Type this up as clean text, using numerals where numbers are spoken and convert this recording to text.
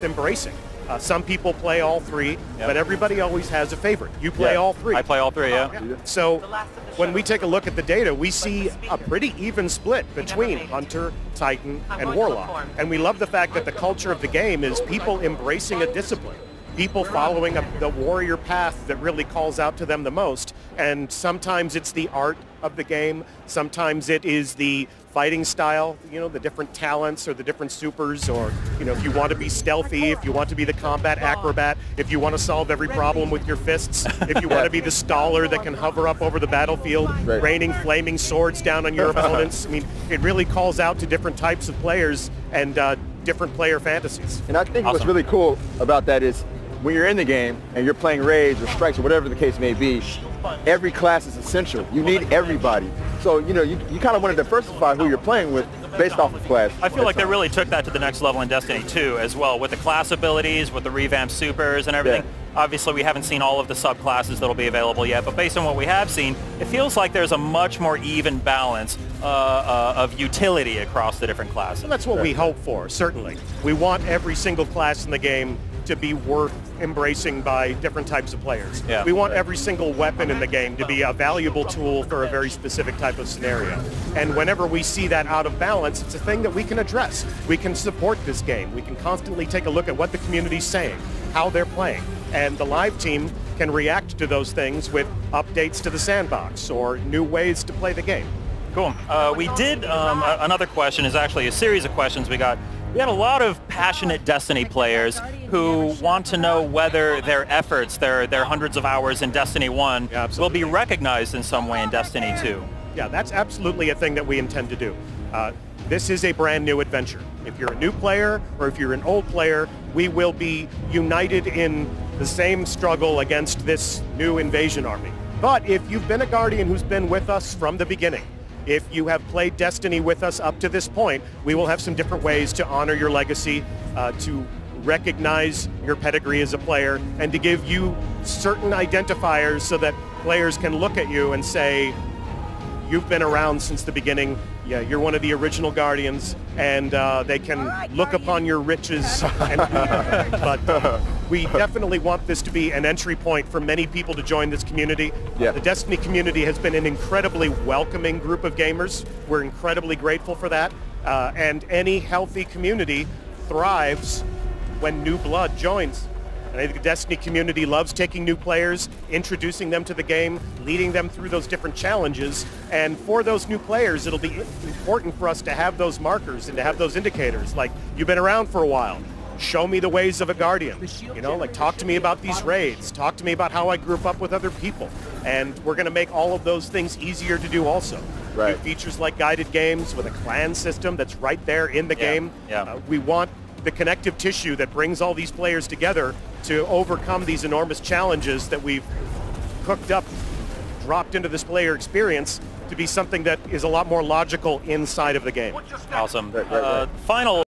embracing. Some people play all three, but everybody always has a favorite. You play all three. I play all three, yeah. So when we take a look at the data, we see a pretty even split between Hunter, Titan, and Warlock. And we love the fact that the culture of the game is people embracing a discipline. People following the warrior path that really calls out to them the most. And sometimes it's the art of the game. Sometimes it is the fighting style, you know, the different talents or the different supers, or, you know, if you want to be stealthy, if you want to be the combat acrobat, if you want to solve every problem with your fists, if you want to be the staller that can hover up over the battlefield, raining flaming swords down on your opponents. I mean, it really calls out to different types of players and different player fantasies. And I think what's really cool about that is when you're in the game and you're playing raids or strikes or whatever the case may be, every class is essential. You need everybody. So, you know, you kind of want to diversify who you're playing with based off of class. I feel like they really took that to the next level in Destiny 2 as well, with the class abilities, with the revamped supers and everything. Obviously, we haven't seen all of the subclasses that'll be available yet, but based on what we have seen, it feels like there's a much more even balance of utility across the different classes. And that's what we hope for, certainly. We want every single class in the game to be worth embracing by different types of players. We want every single weapon in the game to be a valuable tool for a very specific type of scenario. And whenever we see that out of balance, it's a thing that we can address. We can support this game. We can constantly take a look at what the community's saying, how they're playing. And the live team can react to those things with updates to the sandbox or new ways to play the game. Cool. We did, another question is actually a series of questions we got. We had a lot of passionate Destiny players who want to know whether their efforts, their hundreds of hours in Destiny 1 will be recognized in some way in Destiny 2. Yeah, that's absolutely a thing that we intend to do. This is a brand new adventure. If you're a new player or if you're an old player, we will be united in the same struggle against this new invasion army. But if you've been a Guardian who's been with us from the beginning, if you have played Destiny with us up to this point, we will have some different ways to honor your legacy, to recognize your pedigree as a player, and to give you certain identifiers so that players can look at you and say, you've been around since the beginning, yeah, you're one of the original Guardians, and they can look upon your riches. But we definitely want this to be an entry point for many people to join this community. The Destiny community has been an incredibly welcoming group of gamers. We're incredibly grateful for that. And any healthy community thrives when new blood joins. And I think the Destiny community loves taking new players, introducing them to the game, leading them through those different challenges. And for those new players, it'll be important for us to have those markers and to have those indicators. Like, you've been around for a while. Show me the ways of a Guardian. You know, like, talk to me about these raids. Talk to me about how I group up with other people. And we're going to make all of those things easier to do also. New features like guided games with a clan system that's right there in the game. We want the connective tissue that brings all these players together to overcome these enormous challenges that we've cooked up, dropped into this player experience to be something that is a lot more logical inside of the game. Awesome. Final